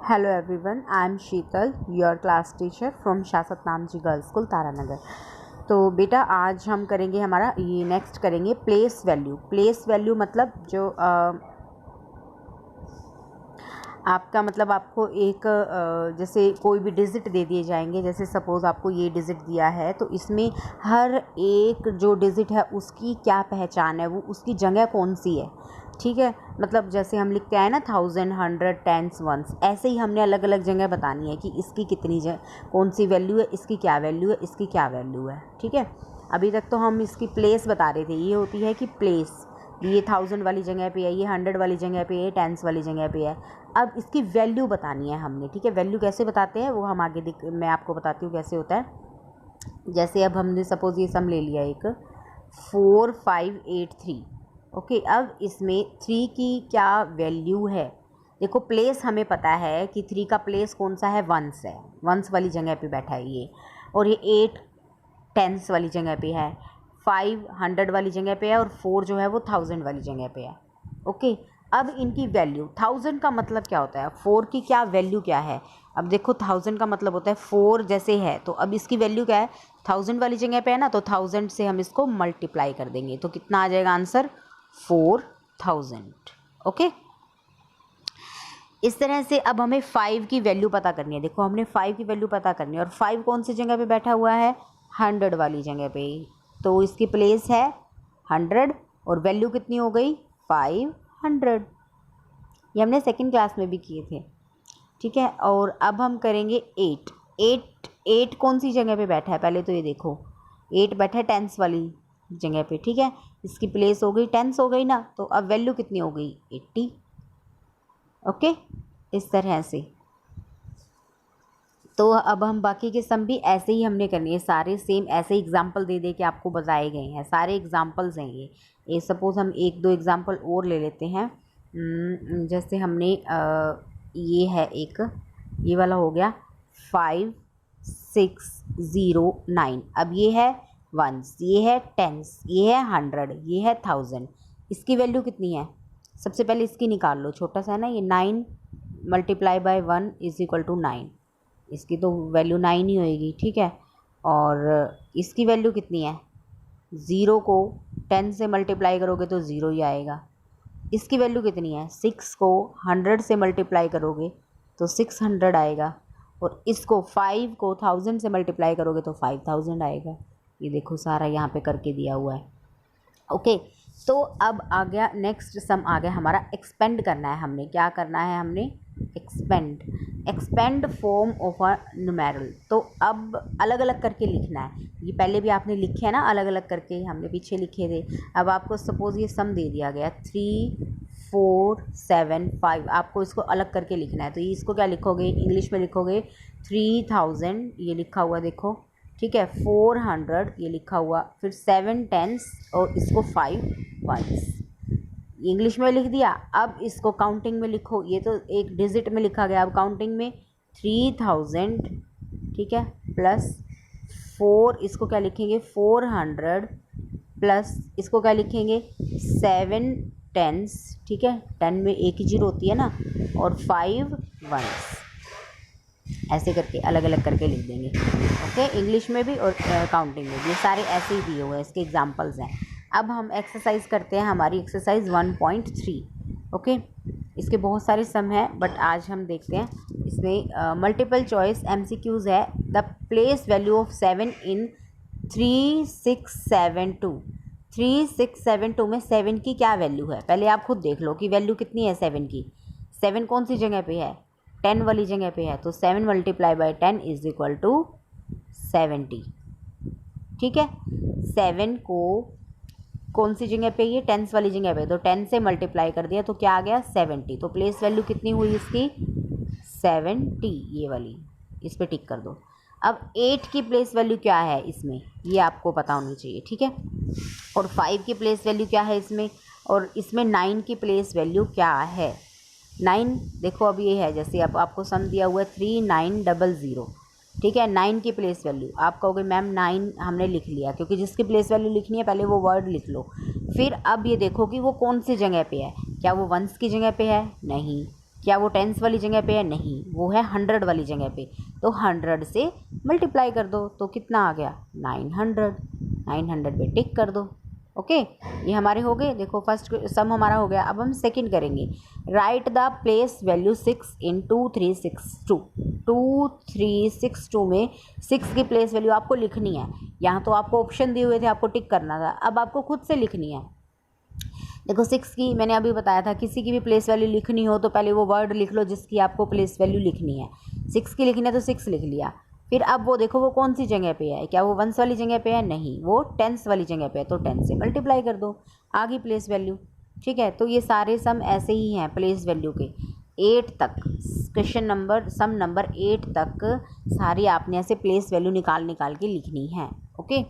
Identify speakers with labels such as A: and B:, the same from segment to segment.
A: Hello everyone, I am Sheetal, your class teacher from शासत नामजी girls school Taranagar. तो बेटा आज हम करेंगे हमारा ये नेक्स्ट करेंगे प्लेस वैल्यू। प्लेस वैल्यू मतलब जो आपका मतलब आपको एक जैसे कोई भी डिजिट दे दिए जाएंगे। जैसे सपोज़ आपको ये डिजिट दिया है तो इसमें हर एक जो डिजिट है उसकी क्या पहचान है, वो उसकी जगह कौन सी है। ठीक है, मतलब जैसे हम लिखते हैं ना 1000, 100, टेंस, वंस, ऐसे ही हमने अलग अलग जगह बतानी है कि इसकी कितनी कौन सी वैल्यू है, इसकी क्या वैल्यू है, इसकी क्या वैल्यू है। ठीक है, अभी तक तो हम इसकी प्लेस बता रहे थे। ये होती है कि प्लेस, ये 1000 वाली जगह पे है, ये 100 वाली जगह पे है, टेंस वाली जगह पे है। अब इसकी वैल्यू बतानी है हमने। ठीक है, वैल्यू कैसे बताते हैं वो हम आगे मैं आपको बताती हूँ कैसे होता है। जैसे अब हमने सपोज़ ये सम ले लिया एक 4583। ओके, अब इसमें 3 की क्या वैल्यू है। देखो प्लेस हमें पता है कि 3 का प्लेस कौन सा है, वंस है, वंस वाली जगह पे बैठा है ये। और ये 8 टेंस वाली जगह पे है, 5 100 वाली जगह पे है और 4 जो है वो 1000 वाली जगह पे है। ओके, अब इनकी वैल्यू 1000 का मतलब क्या होता है, 4 की क्या वैल्यू क्या है। अब देखो 1000 का मतलब होता है 4 जैसे है, तो अब इसकी वैल्यू क्या है, 1000 वाली जगह पे है ना, तो 1000 से हम इसको मल्टीप्लाई कर देंगे तो कितना आ जाएगा आंसर, 4000। ओके, इस तरह से अब हमें 5 की वैल्यू पता करनी है। देखो हमने 5 की वैल्यू पता करनी है और 5 कौन सी जगह पे बैठा हुआ है, 100 वाली जगह पे, तो इसकी प्लेस है 100 और वैल्यू कितनी हो गई 500। ये हमने सेकंड क्लास में भी किए थे। ठीक है, और अब हम करेंगे 8 कौन सी जगह पे बैठा है, पहले तो ये देखो 8 बैठा है टेंस वाली जगह पे। ठीक है, इसकी प्लेस हो गई टेंस हो गई ना, तो अब वैल्यू कितनी हो गई 80। ओके, इस तरह से। तो अब हम बाकी के सम भी ऐसे ही हमने करनी है, सारे सेम ऐसे ही एग्जाम्पल दे दे के आपको बताए गए हैं। सारे एग्जाम्पल्स हैं ये सपोज़ हम एक दो एग्जाम्पल और ले लेते हैं। जैसे हमने ये है एक, ये वाला हो गया 5609। अब ये है वंस, ये है टेंस, ये है 100, ये है 1000। इसकी वैल्यू कितनी है, सबसे पहले इसकी निकाल लो। छोटा सा है ना ये, 9 multiply by 1 is equal to 9। इसकी तो वैल्यू 9 ही होएगी। ठीक है, और इसकी वैल्यू कितनी है, 0 को 10 से मल्टीप्लाई करोगे तो 0 ही आएगा। इसकी वैल्यू कितनी है, 6 को 100 से मल्टीप्लाई करोगे तो 600 आएगा। और इसको 5 को 1000 से मल्टीप्लाई करोगे तो 5000 आएगा। ये देखो सारा यहाँ पे करके दिया हुआ है। ओके, तो अब आ गया नेक्स्ट सम, आ गया हमारा एक्सपेंड करना है। हमने क्या करना है, हमने expand form of a numeral. तो अब अलग अलग करके लिखना है। ये पहले भी आपने लिखे हैं ना, अलग अलग करके हमने पीछे लिखे थे। अब आपको सपोज़ ये सम दे दिया गया 3475, आपको इसको अलग करके लिखना है। तो ये इसको क्या लिखोगे, इंग्लिश में लिखोगे 3000, ये लिखा हुआ देखो। ठीक है, 400 ये लिखा हुआ, फिर 7 टेंस और इसको 5 वंस, इंग्लिश में लिख दिया। अब इसको काउंटिंग में लिखो, ये तो एक डिजिट में लिखा गया, अब काउंटिंग में 3000। ठीक है, प्लस 4, इसको क्या लिखेंगे 400, प्लस इसको क्या लिखेंगे 7 टेंस। ठीक है, 10 में एक ही जीरो होती है ना, और 5 वंस, ऐसे करके अलग अलग करके लिख देंगे। ओके, इंग्लिश में भी और काउंटिंग में भी, ये सारे ऐसे ही दिए हुए हैं, इसके एग्जांपल्स हैं। अब हम एक्सरसाइज करते हैं, हमारी एक्सरसाइज 1.3। ओके, इसके बहुत सारे सम हैं बट आज हम देखते हैं इसमें मल्टीपल चॉइस MCQs है। द प्लेस वैल्यू ऑफ 7 इन 3672। 3672 में 7 की क्या वैल्यू है, पहले आप खुद देख लो कि वैल्यू कितनी है 7 की। 7 कौन सी जगह पे है, 10 वाली जगह पे है, तो 7 multiply by 10 is equal to 70। ठीक है, 7 को कौन सी जगह पे, ये टेंस वाली जगह पे, तो 10 से मल्टीप्लाई कर दिया तो क्या आ गया 70। तो प्लेस वैल्यू कितनी हुई इसकी 70, ये वाली, इस पर टिक कर दो। अब 8 की प्लेस वैल्यू क्या है इसमें, ये आपको पता होनी चाहिए। ठीक है, और 5 की प्लेस वैल्यू क्या है इसमें, और इसमें 9 की प्लेस वैल्यू क्या है। 9 देखो अब ये है, जैसे अब आपको सम दिया हुआ है 3900। ठीक है, 9 की प्लेस वैल्यू, आप कहोगे मैम 9 हमने लिख लिया, क्योंकि जिसकी प्लेस वैल्यू लिखनी है पहले वो वर्ड लिख लो। फिर अब ये देखो कि वो कौन सी जगह पे है, क्या वो वंस की जगह पे है, नहीं, क्या वो टेंस वाली जगह पे है? नहीं, वो है 100 वाली जगह पे। तो 100 से मल्टीप्लाई कर दो तो कितना आ गया? 900। 900 पे टिक कर दो। ओके, ये हमारे हो गए। देखो फर्स्ट सम हमारा हो गया। अब हम सेकंड करेंगे। राइट द प्लेस वैल्यू 6 इन 2362। 2362 में 6 की प्लेस वैल्यू आपको लिखनी है। यहाँ तो आपको ऑप्शन दिए हुए थे, आपको टिक करना था, अब आपको खुद से लिखनी है। देखो 6 की मैंने अभी बताया था, किसी की भी प्लेस वैल्यू लिखनी हो तो पहले वो वर्ड लिख लो जिसकी आपको प्लेस वैल्यू लिखनी है। 6 की लिखनी है तो 6 लिख लिया। फिर अब वो देखो वो कौन सी जगह पे है, क्या वो वंस वाली जगह पे है? नहीं, वो टेंस वाली जगह पे है। तो 10 से मल्टीप्लाई कर दो, आ गई प्लेस वैल्यू। ठीक है, तो ये सारे सम ऐसे ही हैं प्लेस वैल्यू के। 8 तक क्वेश्चन नंबर सम नंबर 8 तक सारी आपने ऐसे प्लेस वैल्यू निकाल के लिखनी है। ओके,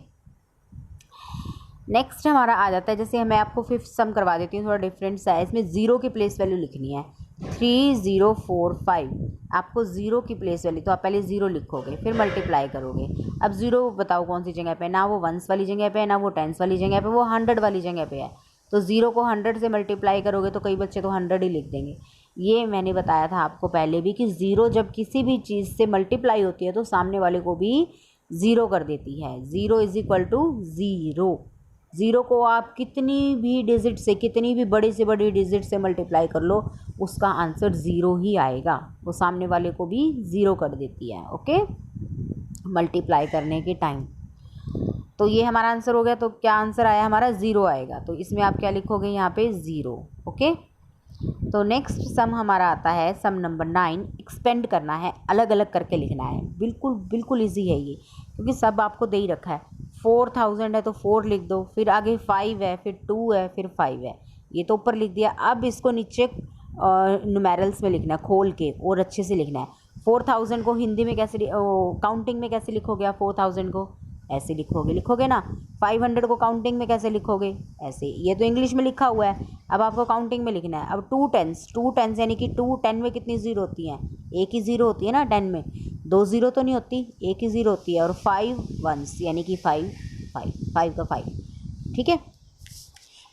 A: नेक्स्ट हमारा आ जाता है, जैसे मैं आपको 5th सम करवा देती हूँ, थोड़ा डिफरेंट सा है। इसमें 0 की प्लेस वैल्यू लिखनी है। 3045 आपको 0 की प्लेस वैल्यू, तो आप पहले 0 लिखोगे फिर मल्टीप्लाई करोगे। अब 0 बताओ कौन सी जगह पे है? ना वो वंस वाली जगह पे है, ना वो टेंस वाली जगह पे, वो 100 वाली जगह पे है। तो 0 को 100 से मल्टीप्लाई करोगे तो कई बच्चे तो 100 ही लिख देंगे। ये मैंने बताया था आपको पहले भी कि 0 जब किसी भी चीज़ से मल्टीप्लाई होती है तो सामने वाले को भी 0 कर देती है। 0 इज इक्वल टू 0। 0 को आप कितनी भी डिजिट से, कितनी भी बड़ी से बड़ी डिजिट से मल्टीप्लाई कर लो, उसका आंसर 0 ही आएगा। वो सामने वाले को भी 0 कर देती है। ओके, मल्टीप्लाई करने के टाइम। तो ये हमारा आंसर हो गया। तो क्या आंसर आया हमारा? 0 आएगा। तो इसमें आप क्या लिखोगे? यहाँ पे 0। ओके, तो नेक्स्ट सम हमारा आता है सम नंबर 9। एक्सपेंड करना है, अलग अलग करके लिखना है। बिल्कुल बिल्कुल ईजी है ये, क्योंकि सब आपको दे ही रखा है। 4000 है तो 4 लिख दो, फिर आगे 5 है, फिर 2 है, फिर 5 है, ये तो ऊपर लिख दिया। अब इसको नीचे न्यूमेरल्स में लिखना है, खोल के और अच्छे से लिखना है। 4000 को हिंदी में कैसे, काउंटिंग में कैसे लिखोगे आप? 4000 को ऐसे लिखोगे ना। 500 को काउंटिंग में कैसे लिखोगे? ऐसे। ये तो इंग्लिश में लिखा हुआ है, अब आपको काउंटिंग में लिखना है। अब 2 टेंस यानी कि 2 10 में कितनी जीरो होती हैं? एक ही जीरो होती है ना 10 में, 2 जीरो तो नहीं होती, एक ही जीरो होती है। और 5 वंस यानी कि 5 का 5। ठीक है,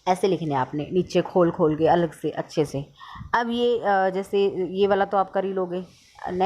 A: ऐसे लिखने आपने नीचे खोल के अलग से अच्छे से। अब ये जैसे ये वाला तो आप कर ही लोगे। नेक्स्ट